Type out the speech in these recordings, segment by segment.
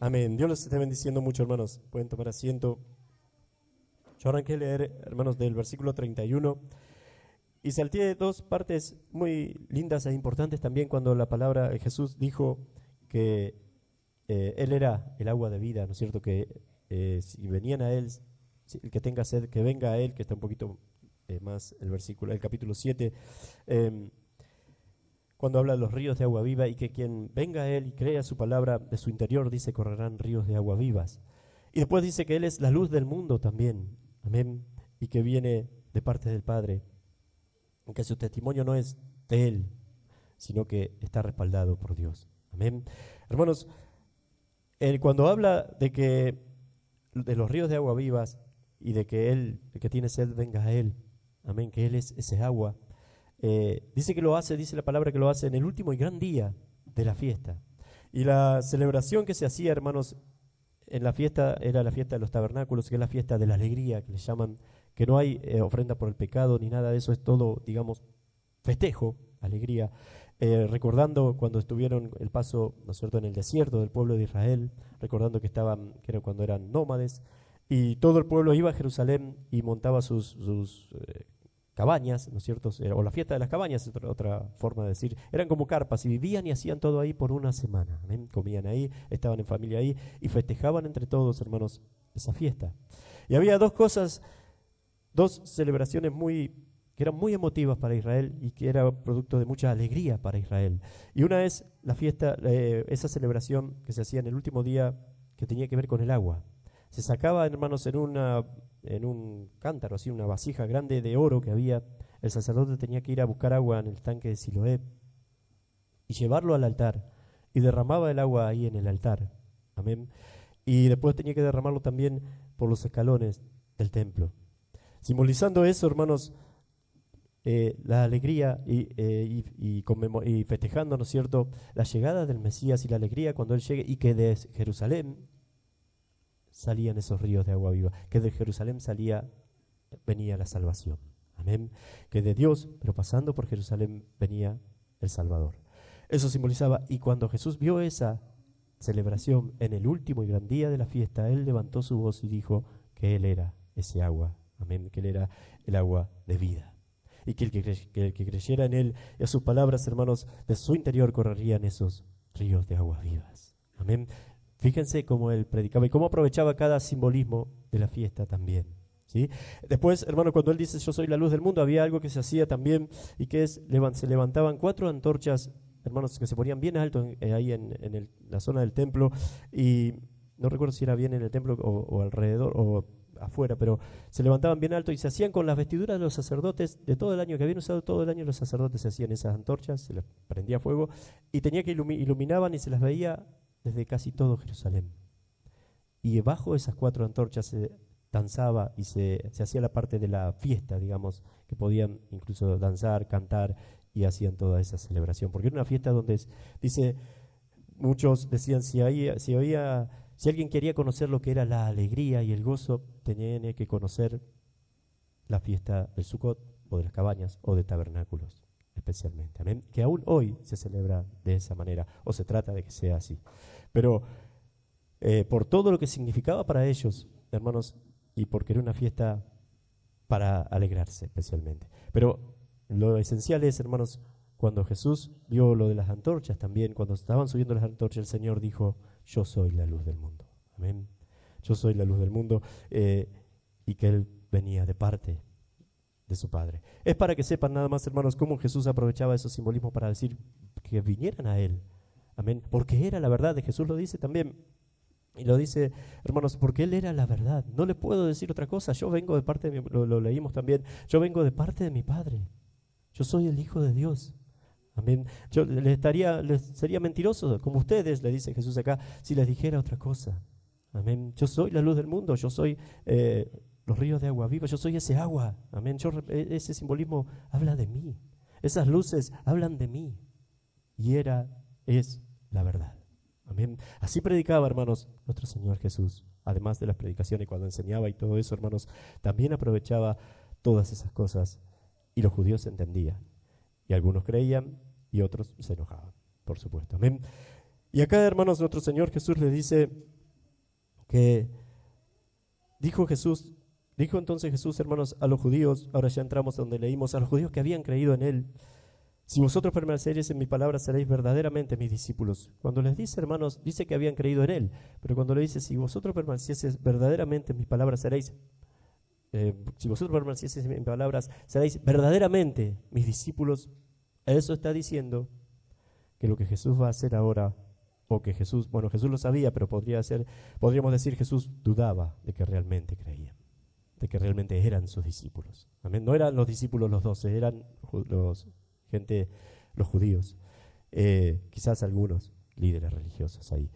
Amén. Dios los esté bendiciendo mucho, hermanos. Pueden tomar asiento. Yo arranqué a leer, hermanos, del versículo 31 y salté dos partes muy lindas e importantes también cuando la palabra de Jesús dijo que Él era el agua de vida, ¿no es cierto? Que si venían a Él, el que tenga sed, que venga a Él, que está un poquito más el versículo, el capítulo 7, cuando habla de los ríos de agua viva y que quien venga a Él y crea su palabra, de su interior, dice, correrán ríos de agua vivas. Y después dice que Él es la luz del mundo también, amén, y que viene de parte del Padre, aunque su testimonio no es de Él, sino que está respaldado por Dios, amén. Hermanos, Él cuando habla de los ríos de agua vivas y de que Él, el que tiene sed, venga a Él, amén, que Él es ese agua, dice que lo hace, dice la palabra que lo hace en el último y gran día de la fiesta. Y la celebración que se hacía, hermanos, en la fiesta era la fiesta de los tabernáculos, que es la fiesta de la alegría, que le llaman, que no hay ofrenda por el pecado ni nada de eso, es todo, digamos, festejo, alegría, recordando cuando estuvieron el paso, ¿no es cierto?, en el desierto del pueblo de Israel, recordando que era cuando eran nómades, y todo el pueblo iba a Jerusalén y montaba sus cabañas, ¿no es cierto?, o la fiesta de las cabañas, es otra forma de decir, eran como carpas y vivían y hacían todo ahí por una semana, ¿eh? Comían ahí, estaban en familia ahí y festejaban entre todos, hermanos, esa fiesta. Y había dos cosas, dos celebraciones que eran muy emotivas para Israel y que era producto de mucha alegría para Israel. Y una es la fiesta, esa celebración que se hacía en el último día que tenía que ver con el agua. Se sacaba, hermanos, en un cántaro, así, una vasija grande de oro que había. El sacerdote tenía que ir a buscar agua en el tanque de Siloé y llevarlo al altar. Y derramaba el agua ahí en el altar. Amén. Y después tenía que derramarlo también por los escalones del templo. Simbolizando eso, hermanos, la alegría y festejando, ¿no es cierto?, la llegada del Mesías y la alegría cuando Él llegue y que de Jerusalén salían esos ríos de agua viva, que de Jerusalén venía la salvación, amén, que de Dios, pero pasando por Jerusalén, venía el Salvador. Eso simbolizaba, y cuando Jesús vio esa celebración en el último y gran día de la fiesta, Él levantó su voz y dijo que Él era ese agua, amén, que Él era el agua de vida, y que el que creyera en Él y a sus palabras, hermanos, de su interior correrían esos ríos de aguas vivas, amén. Fíjense cómo Él predicaba y cómo aprovechaba cada simbolismo de la fiesta también, ¿sí? Después, hermano, cuando Él dice yo soy la luz del mundo, había algo que se hacía también y que es, se levantaban 4 antorchas, hermanos, que se ponían bien alto ahí en la zona del templo, y no recuerdo si era bien en el templo o alrededor o afuera, pero se levantaban bien alto y se hacían con las vestiduras de los sacerdotes de todo el año, que habían usado todo el año los sacerdotes, se hacían esas antorchas, se les prendía fuego y tenía que iluminaban y se las veía desde casi todo Jerusalén. Y bajo esas 4 antorchas se danzaba y se hacía la parte de la fiesta, digamos, que podían incluso danzar, cantar y hacían toda esa celebración. Porque era una fiesta donde, dice, muchos decían, si alguien quería conocer lo que era la alegría y el gozo, tenía que conocer la fiesta del Sukkot o de las cabañas o de tabernáculos. Especialmente, amén, que aún hoy se celebra de esa manera, o se trata de que sea así. Pero por todo lo que significaba para ellos, hermanos, y porque era una fiesta para alegrarse especialmente. Pero lo esencial es, hermanos, cuando Jesús vio lo de las antorchas también, cuando estaban subiendo las antorchas, el Señor dijo, yo soy la luz del mundo, amén, yo soy la luz del mundo, y que Él venía de parte de su Padre. Es para que sepan nada más, hermanos, cómo Jesús aprovechaba esos simbolismos para decir que vinieran a Él. Amén. Porque era la verdad, Jesús lo dice también. Y lo dice, hermanos, porque Él era la verdad. No le puedo decir otra cosa. Yo vengo de parte de lo leímos también. Yo vengo de parte de mi Padre. Yo soy el Hijo de Dios. Amén. Yo les sería mentiroso, como ustedes, le dice Jesús acá, si les dijera otra cosa. Amén. Yo soy la luz del mundo. Yo soy los ríos de agua viva, yo soy ese agua, amén, ese simbolismo habla de mí, esas luces hablan de mí, y es la verdad, amén. Así predicaba, hermanos, nuestro Señor Jesús, además de las predicaciones, cuando enseñaba y todo eso, hermanos, también aprovechaba todas esas cosas, y los judíos entendían, y algunos creían, y otros se enojaban, por supuesto, amén. Y acá, hermanos, nuestro Señor Jesús les dice que dijo entonces Jesús, hermanos, a los judíos, ahora ya entramos donde leímos, a los judíos que habían creído en Él: si vosotros permaneceréis en mi palabra, seréis verdaderamente mis discípulos. Cuando les dice, hermanos, dice que habían creído en Él, pero cuando le dice, si vosotros permanecieseis verdaderamente en mis palabras, si vosotros permanecieseis en mis palabras, seréis verdaderamente mis discípulos, eso está diciendo que lo que Jesús va a hacer ahora, o que Jesús lo sabía, pero podríamos decir, Jesús dudaba de que realmente creían, de que realmente eran sus discípulos. Amén. No eran los discípulos los 12, eran los judíos, quizás algunos líderes religiosos ahí.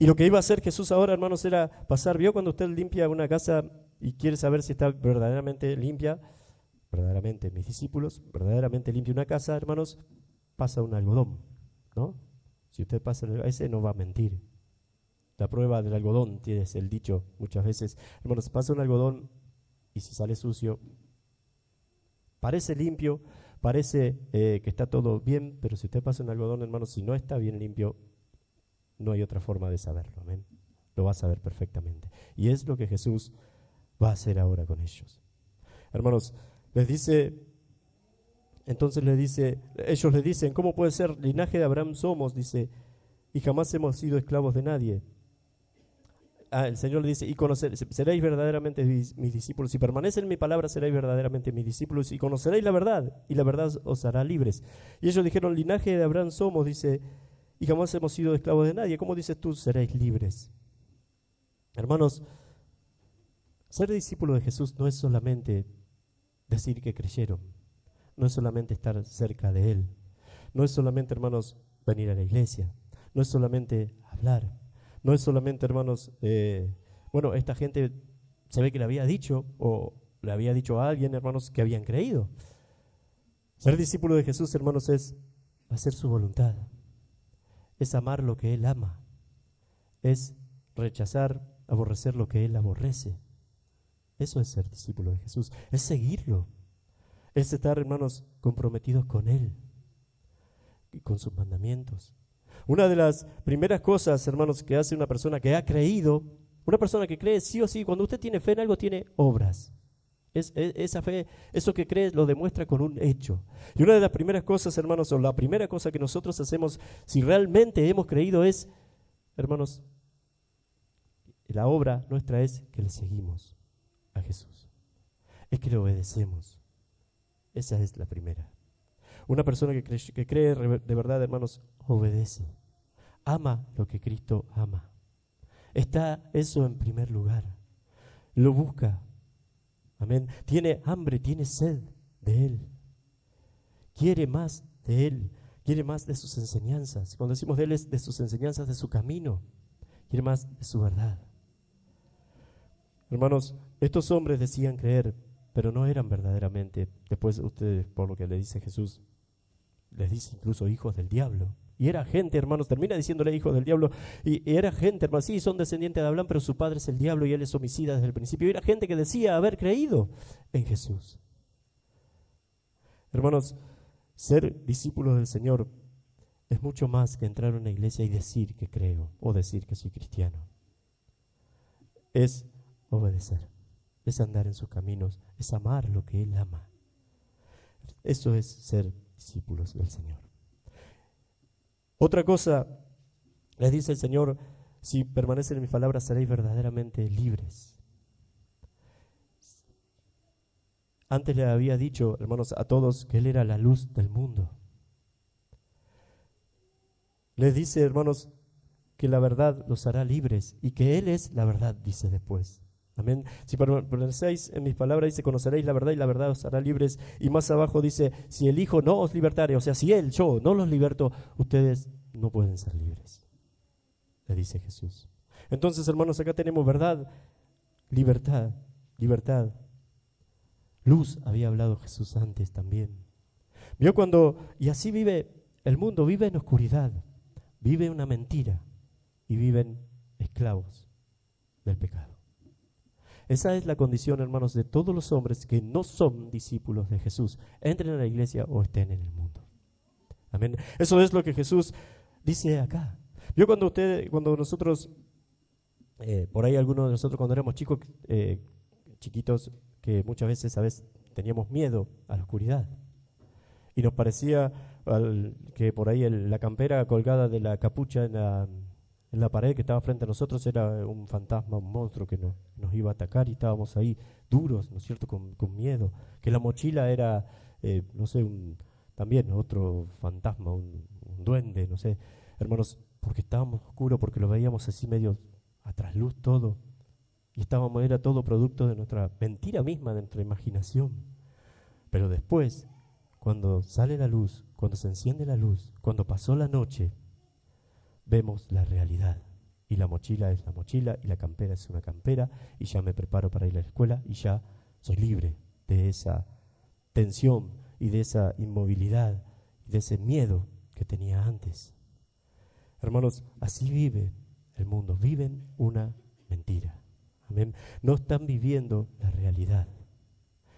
Y lo que iba a hacer Jesús ahora, hermanos, era pasar. ¿Vio cuando usted limpia una casa y quiere saber si está verdaderamente limpia? Verdaderamente, mis discípulos, verdaderamente limpia una casa, hermanos, pasa un algodón, ¿no? Si usted pasa ese, no va a mentir. La prueba del algodón, tienes el dicho muchas veces, hermanos, pasa un algodón y si sale sucio, parece limpio, parece que está todo bien, pero si usted pasa un algodón, hermanos, si no está bien limpio, no hay otra forma de saberlo, amén. Lo va a saber perfectamente. Y es lo que Jesús va a hacer ahora con ellos. Hermanos, ellos le dicen, ¿cómo puede ser? Linaje de Abraham somos, dice, y jamás hemos sido esclavos de nadie. El Señor le dice, seréis verdaderamente mis discípulos, si permanecen en mi palabra, seréis verdaderamente mis discípulos, y conoceréis la verdad, y la verdad os hará libres. Y ellos dijeron, linaje de Abraham somos, dice, y jamás hemos sido esclavos de nadie. ¿Cómo dices tú, seréis libres? Hermanos, ser discípulo de Jesús no es solamente decir que creyeron, no es solamente estar cerca de Él, no es solamente, hermanos, venir a la iglesia, no es solamente hablar, no es solamente, hermanos, esta gente se ve que le había dicho, o le había dicho a alguien, hermanos, que habían creído. Ser discípulo de Jesús, hermanos, es hacer su voluntad, es amar lo que Él ama, es aborrecer lo que Él aborrece. Eso es ser discípulo de Jesús, es seguirlo, es estar, hermanos, comprometidos con Él y con sus mandamientos. Una de las primeras cosas, hermanos, que hace una persona que ha creído, una persona que cree sí o sí, cuando usted tiene fe en algo, tiene obras. Esa fe, eso que cree, lo demuestra con un hecho. Y una de las primeras cosas, hermanos, o la primera cosa que nosotros hacemos, si realmente hemos creído, es, hermanos, la obra nuestra es que le seguimos a Jesús, es que le obedecemos. Esa es la primera. Una persona que cree de verdad, hermanos, obedece, ama lo que Cristo ama. Está eso en primer lugar, lo busca. Amén. Tiene hambre, tiene sed de Él. Quiere más de Él. Quiere más de sus enseñanzas. Cuando decimos de Él, es de sus enseñanzas, de su camino. Quiere más de su verdad. Hermanos, estos hombres decían creer, pero no eran verdaderamente. Después ustedes, por lo que le dice Jesús, les dice incluso hijos del diablo. Y era gente, hermanos, termina diciéndole hijos del diablo. Y era gente, hermanos, sí, son descendientes de Abraham, pero su padre es el diablo y él es homicida desde el principio. Y era gente que decía haber creído en Jesús. Hermanos, ser discípulos del Señor es mucho más que entrar a una iglesia y decir que creo o decir que soy cristiano. Es obedecer, es andar en sus caminos, es amar lo que Él ama. Eso es ser discípulos del Señor. Otra cosa, les dice el Señor, si permanecen en mis palabras seréis verdaderamente libres. Antes le había dicho, hermanos, a todos que Él era la luz del mundo. Les dice, hermanos, que la verdad los hará libres y que Él es la verdad, dice después. Amén. Si permanecéis en mis palabras, dice, conoceréis la verdad y la verdad os hará libres. Y más abajo dice, si el Hijo no os libertare, o sea, si Él, yo, no los liberto, ustedes no pueden ser libres, le dice Jesús. Entonces, hermanos, acá tenemos verdad, libertad, libertad. Luz había hablado Jesús antes también. Vio y así vive el mundo, vive en oscuridad, vive una mentira y viven esclavos del pecado. Esa es la condición, hermanos, de todos los hombres que no son discípulos de Jesús, entren a la iglesia o estén en el mundo. Amén. Eso es lo que Jesús dice acá. Vio cuando nosotros Por ahí algunos de nosotros cuando éramos chicos, chiquitos, que muchas veces a veces teníamos miedo a la oscuridad. Y nos parecía que por ahí la campera colgada de la capucha en la pared que estaba frente a nosotros era un fantasma, un monstruo que nos iba a atacar y estábamos ahí duros, ¿no es cierto?, con miedo. Que la mochila era, no sé, también otro fantasma, un duende, no sé. Hermanos, porque estábamos oscuros, porque lo veíamos así medio a trasluz todo. Y era todo producto de nuestra mentira misma, de nuestra imaginación. Pero después, cuando sale la luz, cuando se enciende la luz, cuando pasó la noche, vemos la realidad. Y la mochila es la mochila, y la campera es una campera, y ya me preparo para ir a la escuela, y ya soy libre de esa tensión, y de esa inmovilidad, y de ese miedo que tenía antes. Hermanos, así vive el mundo, viven una mentira. Amén. No están viviendo la realidad.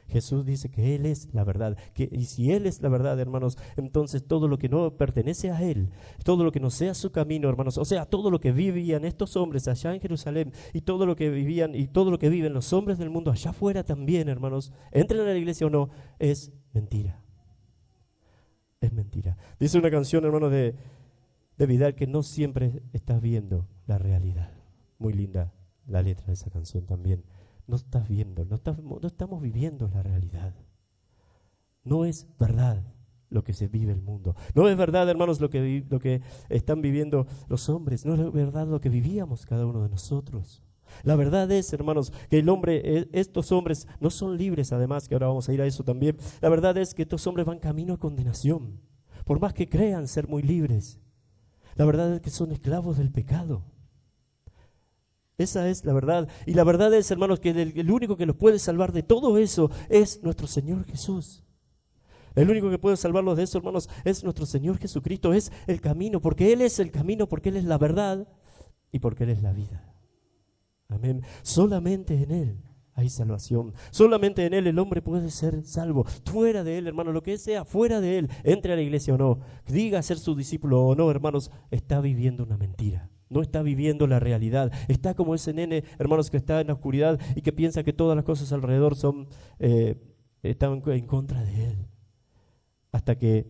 Jesús dice que Él es la verdad, y si Él es la verdad, hermanos, entonces todo lo que no pertenece a Él, todo lo que no sea su camino, hermanos, o sea, todo lo que vivían estos hombres allá en Jerusalén, y todo lo que vivían y todo lo que viven los hombres del mundo allá afuera también, hermanos, entren a la iglesia o no, es mentira. Es mentira. Dice una canción, hermanos, de Vidal, que no siempre estás viendo la realidad. Muy linda la letra de esa canción también. No estás viendo, no estamos viviendo la realidad. No es verdad lo que se vive el mundo. No es verdad, hermanos, lo que están viviendo los hombres. No es verdad lo que vivíamos cada uno de nosotros. La verdad es, hermanos, que estos hombres no son libres, además, que ahora vamos a ir a eso también. La verdad es que estos hombres van camino a condenación, por más que crean ser muy libres. La verdad es que son esclavos del pecado. Esa es la verdad. Y la verdad es, hermanos, que el único que los puede salvar de todo eso es nuestro Señor Jesús. El único que puede salvarlos de eso, hermanos, es nuestro Señor Jesucristo. Es el camino, porque Él es el camino, porque Él es la verdad y porque Él es la vida. Amén. Solamente en Él hay salvación. Solamente en Él el hombre puede ser salvo. Fuera de Él, hermanos, lo que sea, fuera de Él, entre a la iglesia o no, diga ser su discípulo o no, hermanos, está viviendo una mentira. No está viviendo la realidad. Está como ese nene, hermanos, que está en la oscuridad y que piensa que todas las cosas alrededor están en contra de él. Hasta que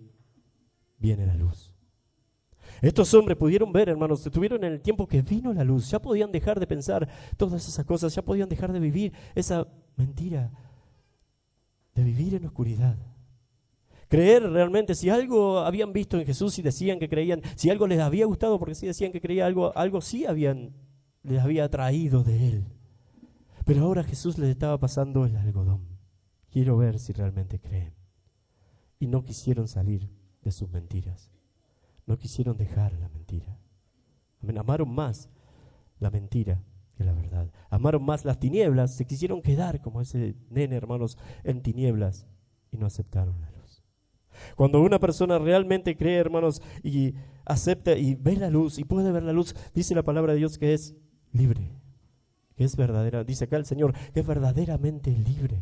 viene la luz. Estos hombres pudieron ver, hermanos, estuvieron en el tiempo que vino la luz. Ya podían dejar de pensar todas esas cosas. Ya podían dejar de vivir esa mentira de vivir en oscuridad. Creer realmente, si algo habían visto en Jesús y decían que creían, si algo les había gustado porque sí decían que creían algo sí les había atraído de Él. Pero ahora Jesús les estaba pasando el algodón. Quiero ver si realmente creen. Y no quisieron salir de sus mentiras. No quisieron dejar la mentira. Amén. Amaron más la mentira que la verdad. Amaron más las tinieblas, se quisieron quedar como ese nene, hermanos, en tinieblas y no aceptaron la luz. Cuando una persona realmente cree, hermanos, y acepta y ve la luz y puede ver la luz, dice la palabra de Dios que es libre, que es verdadera. Dice acá el Señor que es verdaderamente libre.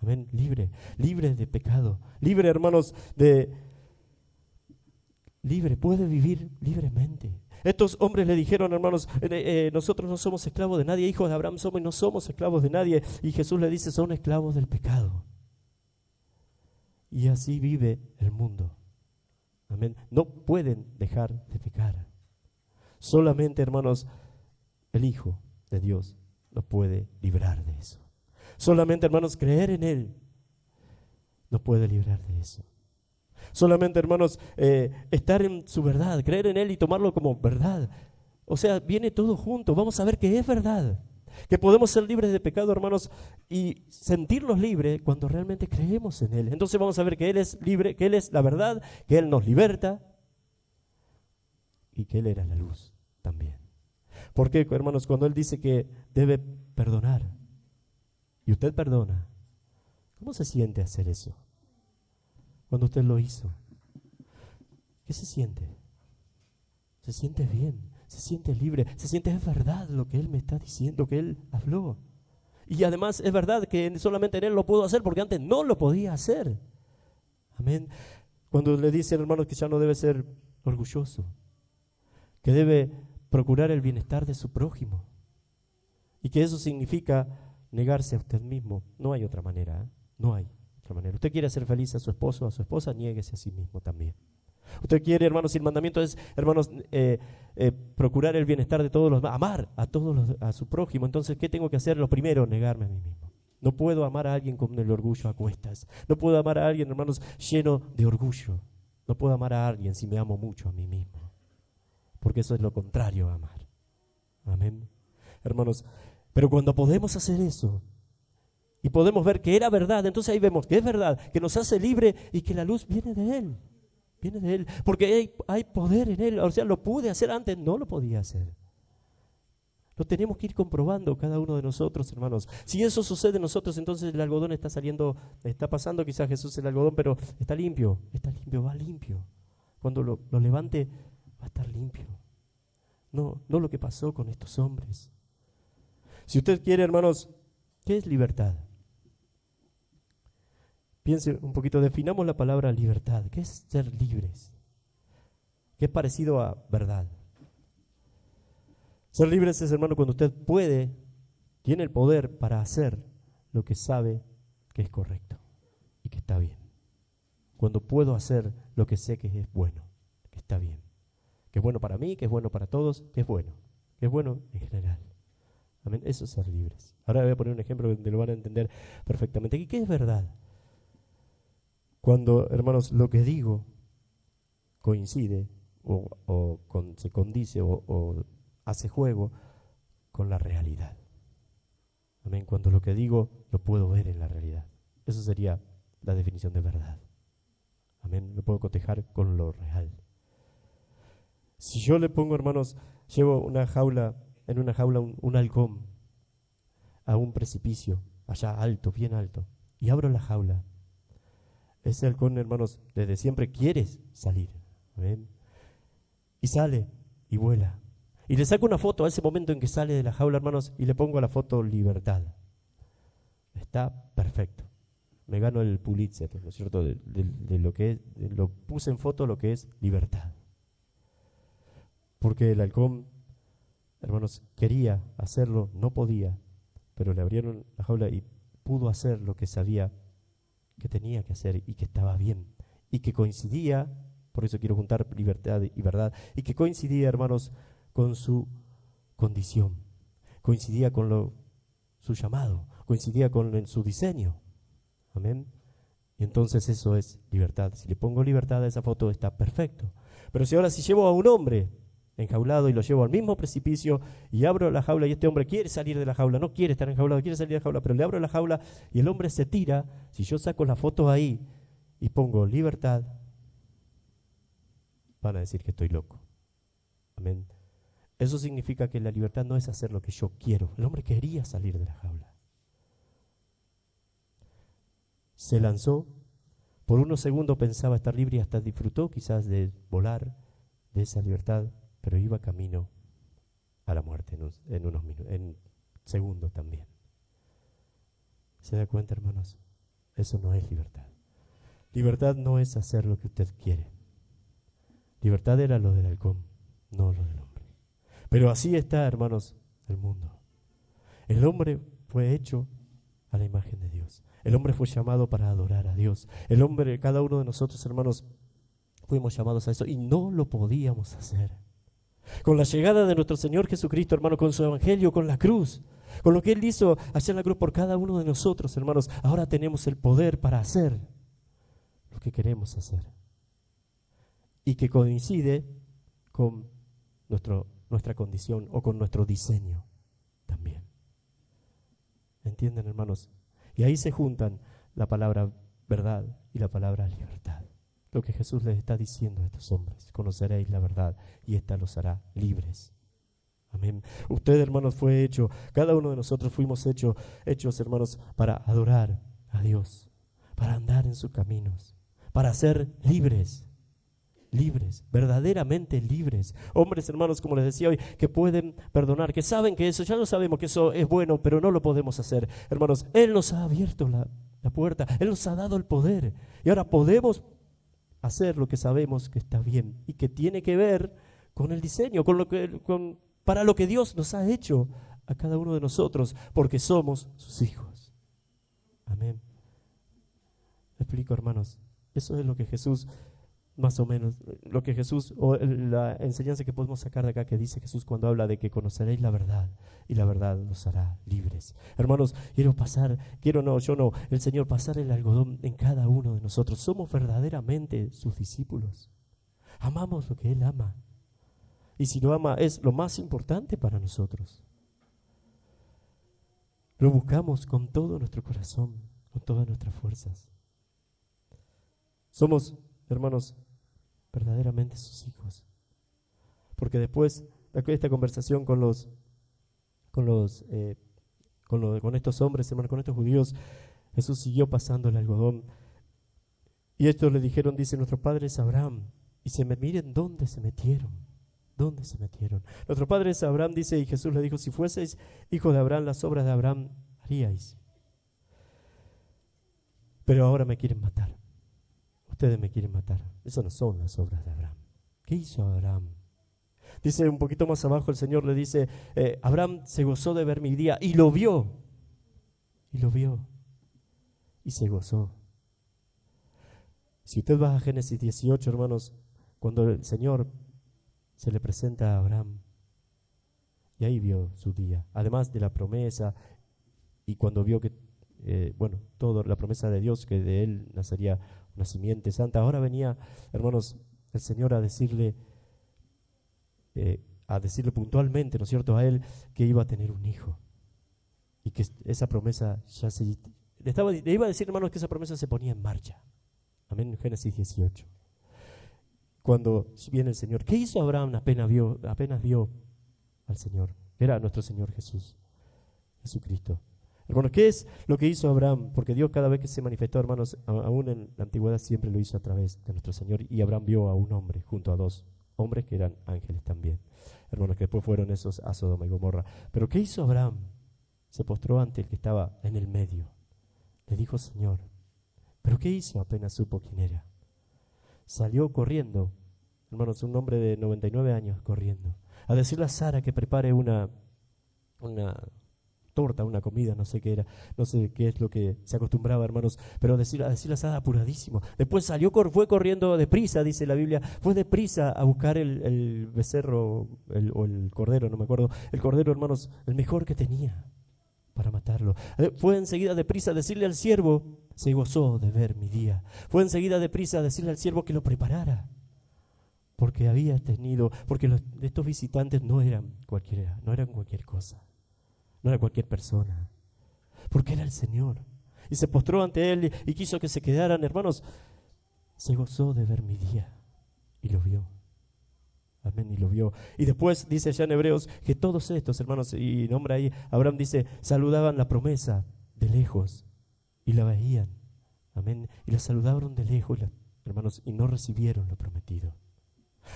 Amén, libre, libre de pecado, libre, hermanos, libre, puede vivir libremente. Estos hombres le dijeron, hermanos, nosotros no somos esclavos de nadie, hijos de Abraham somos y no somos esclavos de nadie. Y Jesús le dice, son esclavos del pecado. Y así vive el mundo. Amén. No pueden dejar de pecar. Solamente, hermanos, el Hijo de Dios nos puede librar de eso. Solamente, hermanos, creer en Él nos puede librar de eso. Solamente, hermanos, estar en su verdad, creer en Él y tomarlo como verdad. O sea, viene todo junto. Vamos a ver que es verdad. Que podemos ser libres de pecado, hermanos, y sentirnos libres cuando realmente creemos en Él. Entonces vamos a ver que Él es libre, que Él es la verdad, que Él nos liberta y que Él era la luz también. ¿Por qué, hermanos? Cuando Él dice que debe perdonar y usted perdona, ¿cómo se siente hacer eso? Cuando usted lo hizo, ¿qué se siente? Se siente bien. Se siente libre, se siente es verdad lo que Él me está diciendo, que Él habló. Y además es verdad que solamente en Él lo puedo hacer porque antes no lo podía hacer. Amén. Cuando le dicen, hermanos, que ya no debe ser orgulloso, que debe procurar el bienestar de su prójimo. Y que eso significa negarse a usted mismo. No hay otra manera, ¿eh? No hay otra manera. Usted quiere hacer feliz a su esposo o a su esposa, niéguese a sí mismo también. Usted quiere, hermanos, y el mandamiento es, hermanos, procurar el bienestar de todos los demás, amar a todos a su prójimo. Entonces, ¿qué tengo que hacer? Lo primero, negarme a mí mismo. No puedo amar a alguien con el orgullo a cuestas. No puedo amar a alguien, hermanos, lleno de orgullo. No puedo amar a alguien si me amo mucho a mí mismo. Porque eso es lo contrario a amar. Amén. Hermanos, pero cuando podemos hacer eso y podemos ver que era verdad, entonces ahí vemos que es verdad, que nos hace libre y que la luz viene de Él. Viene de Él, porque hay poder en Él. O sea, lo pude hacer antes, no lo podía hacer. Lo tenemos que ir comprobando cada uno de nosotros, hermanos. Si eso sucede en nosotros, entonces el algodón está saliendo, está pasando quizás Jesús el algodón, pero está limpio, va limpio. Cuando lo levante, va a estar limpio. No lo que pasó con estos hombres. Si usted quiere, hermanos, ¿qué es libertad? Piense un poquito, definamos la palabra libertad. ¿Qué es ser libres? ¿Qué es parecido a verdad? Ser libres es, hermano, cuando usted tiene el poder para hacer lo que sabe que es correcto y que está bien. Cuando puedo hacer lo que sé que es bueno, que está bien. Que es bueno para mí, que es bueno para todos, que es bueno en general. Amén. Eso es ser libres. Ahora voy a poner un ejemplo donde lo van a entender perfectamente. ¿Y qué es verdad? Cuando, hermanos, lo que digo coincide se condice o hace juego con la realidad. Amén. Cuando lo que digo lo puedo ver en la realidad. Eso sería la definición de verdad. Amén. Lo puedo cotejar con lo real. Si yo le pongo, hermanos, llevo en una jaula un halcón a un precipicio, allá alto, bien alto, y abro la jaula, ese halcón, hermanos, desde siempre quiere salir. ¿Amén? Y sale y vuela. Y le saco una foto a ese momento en que sale de la jaula, hermanos, y le pongo a la foto libertad. Está perfecto. Me gano el Pulitzer, ¿no es cierto? De lo que es, lo puse en foto lo que es libertad. Porque el halcón, hermanos, quería hacerlo, no podía, pero le abrieron la jaula y pudo hacer lo que sabía que tenía que hacer y que estaba bien. Y que coincidía, por eso quiero juntar libertad y verdad, y que coincidía, hermanos, con su condición, coincidía con su llamado, coincidía con su diseño. Amén. Y entonces eso es libertad. Si le pongo libertad a esa foto está perfecto. Pero si llevo a un hombre enjaulado y lo llevo al mismo precipicio y abro la jaula y este hombre quiere salir de la jaula, no quiere estar enjaulado, quiere salir de la jaula, pero le abro la jaula y el hombre se tira, si yo saco la foto ahí y pongo libertad, van a decir que estoy loco. Amén. Eso significa que la libertad no es hacer lo que yo quiero. El hombre quería salir de la jaula. Se lanzó, por unos segundos pensaba estar libre y hasta disfrutó quizás de volar, de esa libertad, pero iba camino a la muerte en unos minutos, en segundos también. ¿Se da cuenta, hermanos? Eso no es libertad. Libertad no es hacer lo que usted quiere. Libertad era lo del halcón, no lo del hombre. Pero así está, hermanos, el mundo. El hombre fue hecho a la imagen de Dios. El hombre fue llamado para adorar a Dios. El hombre, cada uno de nosotros, hermanos, fuimos llamados a eso y no lo podíamos hacer. Con la llegada de nuestro Señor Jesucristo, hermano, con su evangelio, con la cruz, con lo que Él hizo allá en la cruz por cada uno de nosotros, hermanos, ahora tenemos el poder para hacer lo que queremos hacer. Y que coincide con nuestra condición o con nuestro diseño también. ¿Entienden, hermanos? Y ahí se juntan la palabra verdad y la palabra libertad. Lo que Jesús les está diciendo a estos hombres: conoceréis la verdad y ésta los hará libres. Amén. Usted, hermanos, fue hecho, cada uno de nosotros fuimos hechos, hermanos, para adorar a Dios, para andar en sus caminos, para ser libres, verdaderamente libres. Hombres, hermanos, como les decía hoy, que pueden perdonar, que saben que eso, ya lo sabemos que eso es bueno, pero no lo podemos hacer. Hermanos, Él nos ha abierto la puerta, Él nos ha dado el poder y ahora podemos hacer lo que sabemos que está bien y que tiene que ver con el diseño, para lo que Dios nos ha hecho a cada uno de nosotros, porque somos sus hijos. Amén. ¿Me explico, hermanos? Eso es lo que Jesús, más o menos, lo que Jesús, o la enseñanza que podemos sacar de acá, que dice Jesús cuando habla de que conoceréis la verdad, y la verdad los hará libres. Hermanos, el Señor pasar el algodón en cada uno de nosotros. Somos verdaderamente sus discípulos. Amamos lo que Él ama. Y si lo ama, es lo más importante para nosotros. Lo buscamos con todo nuestro corazón, con todas nuestras fuerzas. Somos, hermanos, verdaderamente sus hijos. Porque después de esta conversación con estos hombres, hermanos, con estos judíos, Jesús siguió pasando el algodón. Y estos le dijeron, dice, nuestros padres Abraham, miren dónde se metieron. ¿Dónde se metieron? Nuestro padre es Abraham, dice, y Jesús le dijo, si fueseis hijos de Abraham, las obras de Abraham haríais. Pero ahora me quieren matar. Ustedes me quieren matar. Esas no son las obras de Abraham. ¿Qué hizo Abraham? Dice un poquito más abajo, el Señor le dice, Abraham se gozó de ver mi día y lo vio. Y lo vio. Y se gozó. Si usted va a Génesis 18, hermanos, cuando el Señor se le presenta a Abraham, y ahí vio su día, además de la promesa, y cuando vio que, toda la promesa de Dios, que de él nacería una simiente santa. Ahora venía, hermanos, el Señor a decirle puntualmente, ¿no es cierto?, a él que iba a tener un hijo, y que esa promesa le iba a decir, hermanos, que esa promesa se ponía en marcha. Amén, Génesis 18. Cuando viene el Señor, ¿qué hizo Abraham apenas vio al Señor? Era nuestro Señor Jesucristo. Hermanos, ¿qué es lo que hizo Abraham? Porque Dios cada vez que se manifestó, hermanos, aún en la antigüedad siempre lo hizo a través de nuestro Señor. Y Abraham vio a un hombre junto a dos hombres que eran ángeles también. Hermanos, que después fueron esos a Sodoma y Gomorra. Pero ¿qué hizo Abraham? Se postró ante el que estaba en el medio. Le dijo, Señor. ¿Pero qué hizo apenas supo quién era? Salió corriendo, hermanos, un hombre de 99 años corriendo, a decirle a Sara que prepare una torta, una comida, no sé qué era, no sé qué es lo que se acostumbraba, hermanos, pero a decirle a Sara apuradísimo. Después fue corriendo deprisa, dice la Biblia, fue deprisa a buscar el becerro o el cordero, no me acuerdo, el cordero, hermanos, el mejor que tenía para matarlo. Fue enseguida deprisa a decirle al siervo, se gozó de ver mi día. Fue enseguida deprisa a decirle al siervo que lo preparara, porque estos visitantes no eran cualquier cosa, no era cualquier persona, porque era el Señor. Y se postró ante él y quiso que se quedaran, hermanos. Se gozó de ver mi día y lo vio. Amén, y lo vio. Y después dice allá en Hebreos que todos estos, hermanos, y nombra ahí, Abraham dice, saludaban la promesa de lejos y la veían. Amén. Y la saludaron de lejos, hermanos, y no recibieron lo prometido.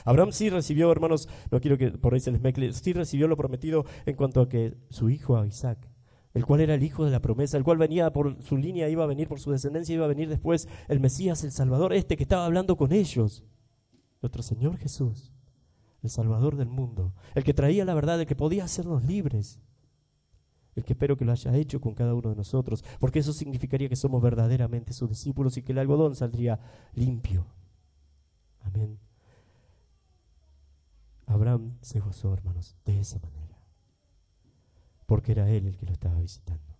Abraham sí recibió, hermanos, no quiero que por ahí se les mezcle, sí recibió lo prometido en cuanto a que su hijo Isaac, el cual era el hijo de la promesa, el cual venía por su línea, iba a venir por su descendencia, iba a venir después el Mesías, el Salvador, que estaba hablando con ellos, nuestro Señor Jesús, el Salvador del mundo, el que traía la verdad, el que podía hacernos libres, el que espero que lo haya hecho con cada uno de nosotros, porque eso significaría que somos verdaderamente sus discípulos y que el algodón saldría limpio. Amén. Abraham se gozó, hermanos, de esa manera, porque era él el que lo estaba visitando.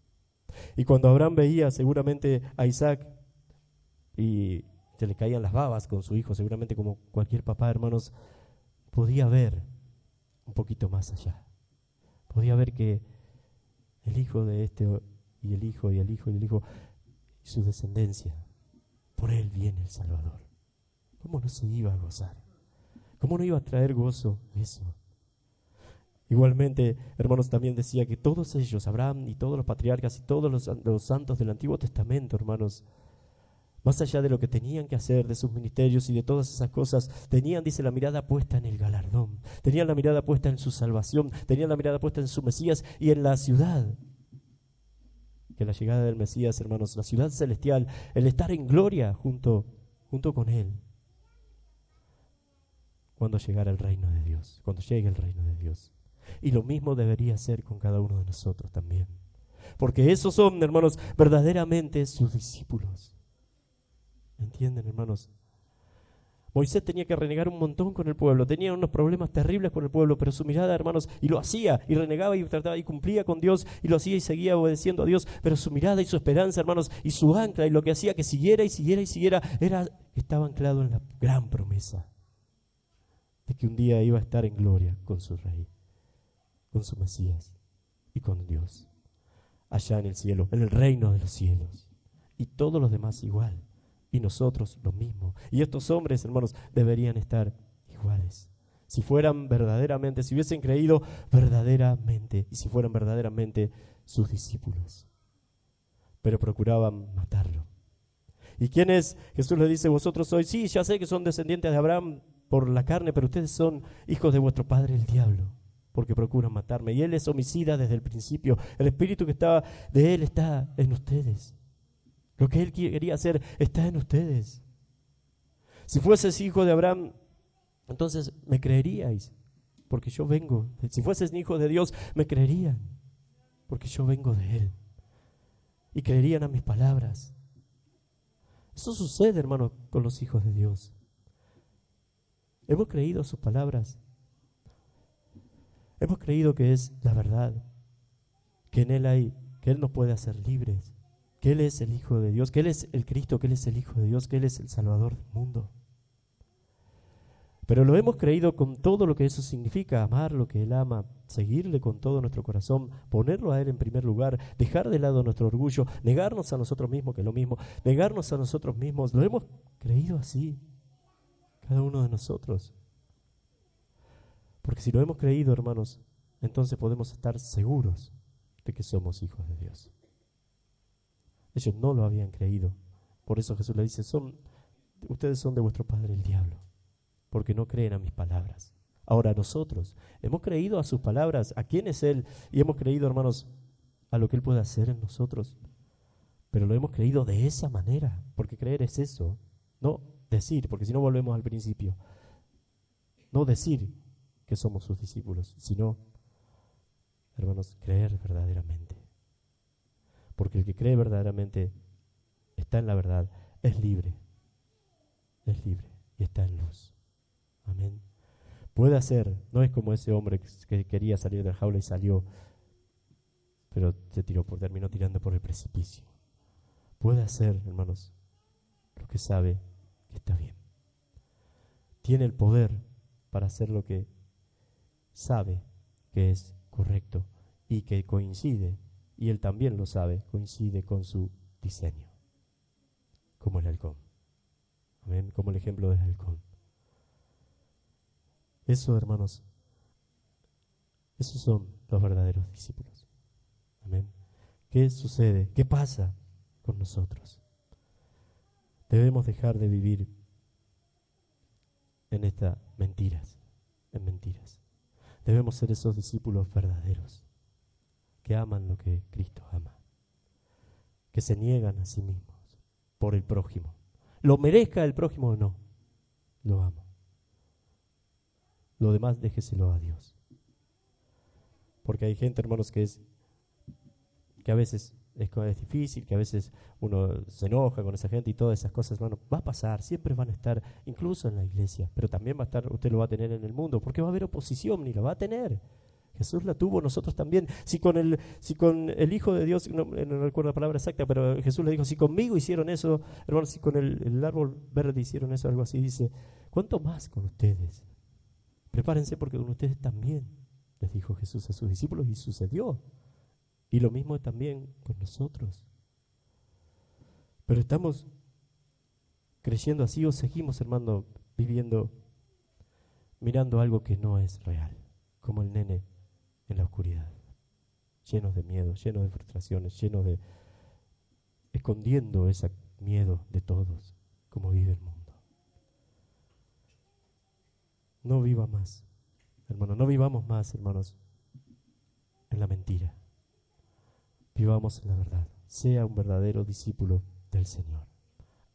Y cuando Abraham veía seguramente a Isaac y se le caían las babas con su hijo, seguramente como cualquier papá, hermanos, podía ver un poquito más allá. Podía ver que el hijo de y el hijo y el hijo y el hijo y su descendencia, por él viene el Salvador. ¿Cómo no se iba a gozar? ¿Cómo no iba a traer gozo eso? Igualmente, hermanos, también decía que todos ellos, Abraham y todos los patriarcas y todos los santos del Antiguo Testamento, hermanos, más allá de lo que tenían que hacer, de sus ministerios y de todas esas cosas, tenían, dice, la mirada puesta en el galardón, tenían la mirada puesta en su salvación, tenían la mirada puesta en su Mesías y en la ciudad. Que la llegada del Mesías, hermanos, la ciudad celestial, el estar en gloria junto con Él. cuando llegara el reino de Dios, cuando llegue el reino de Dios. Y lo mismo debería ser con cada uno de nosotros también. Porque esos son, hermanos, verdaderamente sus discípulos. ¿Entienden, hermanos? Moisés tenía que renegar un montón con el pueblo, tenía unos problemas terribles con el pueblo, pero su mirada, hermanos, y lo hacía, y renegaba y trataba y cumplía con Dios, y lo hacía y seguía obedeciendo a Dios, pero su mirada y su esperanza, hermanos, y su ancla, y lo que hacía que siguiera y siguiera y siguiera, estaba anclado en la gran promesa de que un día iba a estar en gloria con su Rey, con su Mesías y con Dios, allá en el cielo, en el reino de los cielos, y todos los demás igual. Y nosotros lo mismo. Y estos hombres, hermanos, deberían estar iguales. Si fueran verdaderamente, si hubiesen creído verdaderamente, y si fueran verdaderamente sus discípulos. Pero procuraban matarlo. ¿Y quién es? Jesús les dice, vosotros sois, sí, ya sé que son descendientes de Abraham por la carne, pero ustedes son hijos de vuestro padre el diablo, porque procuran matarme. Y él es homicida desde el principio. El espíritu que estaba de él está en ustedes. Lo que él quería hacer está en ustedes. Si fueses hijo de Abraham, entonces me creeríais, porque yo vengo. Si fueses hijo de Dios, me creerían, porque yo vengo de él. Y creerían a mis palabras. Eso sucede, hermano, con los hijos de Dios. Hemos creído a sus palabras. Hemos creído que es la verdad, que en él hay, que él nos puede hacer libres, que Él es el Hijo de Dios, que Él es el Cristo, que Él es el Hijo de Dios, que Él es el Salvador del mundo. Pero lo hemos creído con todo lo que eso significa, amar lo que Él ama, seguirle con todo nuestro corazón, ponerlo a Él en primer lugar, dejar de lado nuestro orgullo, negarnos a nosotros mismos, que es lo mismo, negarnos a nosotros mismos. Lo hemos creído así, cada uno de nosotros. Porque si lo hemos creído, hermanos, entonces podemos estar seguros de que somos hijos de Dios. Ellos no lo habían creído. Por eso Jesús le dice, ustedes son de vuestro padre el diablo, porque no creen a mis palabras. Ahora nosotros hemos creído a sus palabras, a quién es Él, y hemos creído, hermanos, a lo que Él puede hacer en nosotros. Pero lo hemos creído de esa manera, porque creer es eso, no decir, porque si no volvemos al principio, no decir que somos sus discípulos, sino, hermanos, creer verdaderamente. Porque el que cree verdaderamente está en la verdad, es libre y está en luz. Amén. Puede hacer, no es como ese hombre que quería salir de la jaula y salió, pero terminó tirando por el precipicio. Puede hacer, hermanos, lo que sabe que está bien. Tiene el poder para hacer lo que sabe que es correcto y que coincide, y él también lo sabe, coincide con su diseño, como el halcón. Amén, como el ejemplo del halcón. Eso, hermanos, esos son los verdaderos discípulos. Amén. ¿Qué sucede? ¿Qué pasa con nosotros? Debemos dejar de vivir en estas mentiras, en mentiras. Debemos ser esos discípulos verdaderos, que aman lo que Cristo ama, que se niegan a sí mismos por el prójimo. Lo merezca el prójimo o no, lo amo. Lo demás déjeselo a Dios. Porque hay gente, hermanos, que a veces es difícil, que a veces uno se enoja con esa gente y todas esas cosas, hermano, va a pasar, siempre van a estar, incluso en la iglesia, pero también va a estar, usted lo va a tener en el mundo, porque va a haber oposición y la va a tener. Jesús la tuvo, nosotros también. Si con el Hijo de Dios, no recuerdo la palabra exacta, pero Jesús le dijo, si conmigo hicieron eso, hermanos, si con el árbol verde hicieron eso, algo así, dice, ¿cuánto más con ustedes? Prepárense porque con ustedes también, les dijo Jesús a sus discípulos, y sucedió. Y lo mismo también con nosotros. Pero estamos creyendo así o seguimos, hermano, viviendo, mirando algo que no es real, como el nene en la oscuridad, llenos de miedo, llenos de frustraciones, escondiendo ese miedo de todos, como vive el mundo. No viva más, hermano, no vivamos más, hermanos, en la mentira. Vivamos en la verdad. Sea un verdadero discípulo del Señor.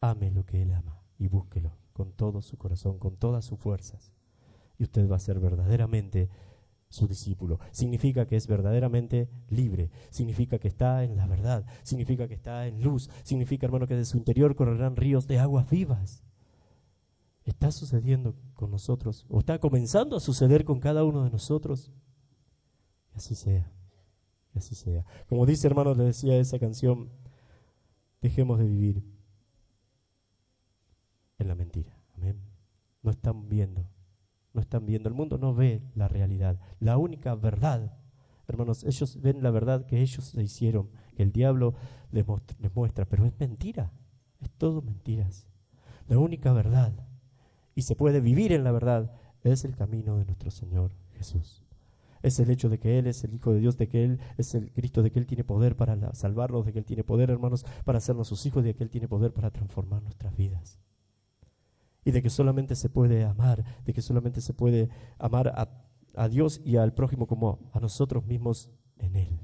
Ame lo que Él ama y búsquelo con todo su corazón, con todas sus fuerzas. y usted va a ser verdaderamente su discípulo. Significa que es verdaderamente libre, significa que está en la verdad, significa que está en luz, significa, hermano, que de su interior correrán ríos de aguas vivas. ¿Está sucediendo con nosotros? ¿O está comenzando a suceder con cada uno de nosotros? Y así sea, y así sea. Como dice, hermanos, le decía esa canción, dejemos de vivir en la mentira. Amén. No están viendo. No están viendo, el mundo no ve la realidad, la única verdad. Hermanos, ellos ven la verdad que ellos se hicieron, que el diablo les muestra, pero es mentira, es todo mentiras. La única verdad, y se puede vivir en la verdad, es el camino de nuestro Señor Jesús. Es el hecho de que Él es el Hijo de Dios, de que Él es el Cristo, de que Él tiene poder para salvarnos, de que Él tiene poder, hermanos, para hacernos sus hijos, de que Él tiene poder para transformar nuestras vidas. Y de que solamente se puede amar, de que solamente se puede amar a Dios y al prójimo como a nosotros mismos en Él.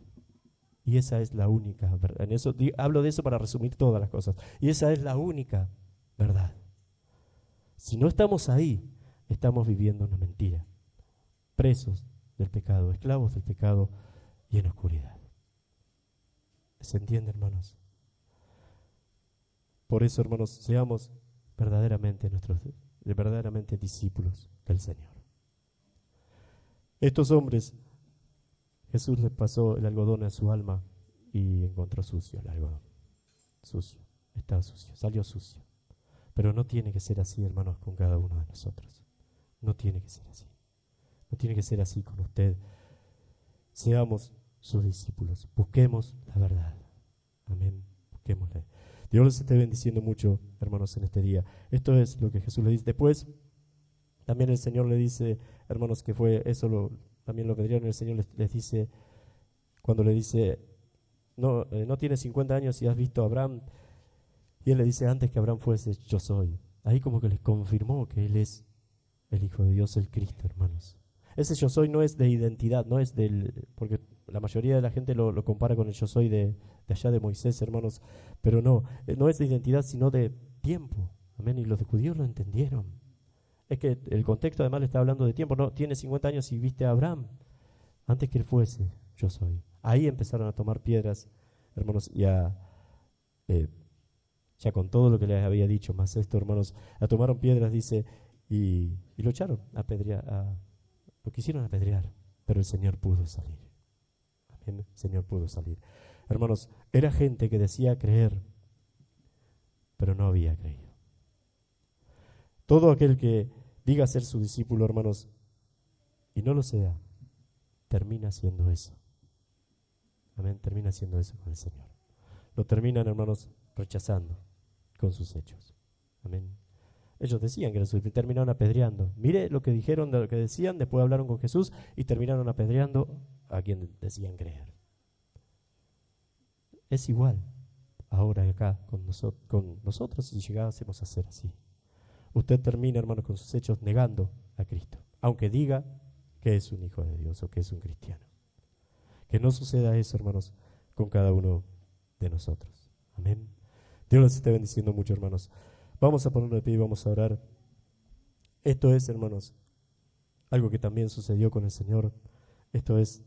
Y esa es la única verdad. En eso, hablo de eso para resumir todas las cosas. Y esa es la única verdad. Si no estamos ahí, estamos viviendo una mentira. Presos del pecado, esclavos del pecado y en oscuridad. ¿Se entiende, hermanos? Por eso, hermanos, seamos verdaderamente discípulos del Señor. Estos hombres, Jesús les pasó el algodón a su alma y encontró sucio el algodón. Sucio, estaba sucio, salió sucio. Pero no tiene que ser así, hermanos, con cada uno de nosotros. No tiene que ser así. No tiene que ser así con usted. Seamos sus discípulos. Busquemos la verdad. Amén. Busquémosla. Dios les esté bendiciendo mucho, hermanos, en este día. Esto es lo que Jesús le dice. Después, también el Señor le dice, hermanos, que fue eso, también lo apedrearon. El Señor les dice, cuando le dice, no tienes 50 años y has visto a Abraham. Y Él le dice, antes que Abraham fuese, yo soy. Ahí como que les confirmó que Él es el Hijo de Dios, el Cristo, hermanos. Ese yo soy no es de identidad, no es porque la mayoría de la gente lo compara con el yo soy de allá de Moisés, hermanos, pero no es de identidad, sino de tiempo. Amén. Y los judíos lo entendieron. Es que el contexto además le está hablando de tiempo. No, tiene 50 años y viste a Abraham. Antes que él fuese, yo soy. Ahí empezaron a tomar piedras, hermanos, y ya con todo lo que les había dicho, más esto, hermanos, tomaron piedras, dice, y lo echaron a apedrear, lo quisieron apedrear, pero el Señor pudo salir. Amén. El Señor pudo salir. Hermanos, era gente que decía creer, pero no había creído. Todo aquel que diga ser su discípulo, hermanos, y no lo sea, termina siendo eso. Amén. Termina siendo eso con el Señor. Lo terminan, hermanos, rechazando con sus hechos. Amén. Ellos decían que era su hijo y terminaron apedreando. Mire lo que dijeron, de lo que decían, después hablaron con Jesús y terminaron apedreando a quien decían creer. Es igual ahora acá con nosotros si llegásemos a ser así. Usted termina, hermanos, con sus hechos negando a Cristo, aunque diga que es un hijo de Dios o que es un cristiano. Que no suceda eso, hermanos, con cada uno de nosotros. Amén. Dios los esté bendiciendo mucho, hermanos. Vamos a ponernos de pie y vamos a orar. Esto es, hermanos, algo que también sucedió con el Señor. Esto es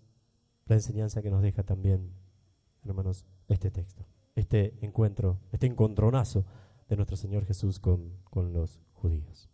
la enseñanza que nos deja también, hermanos, este texto, este encontronazo de nuestro Señor Jesús con los judíos.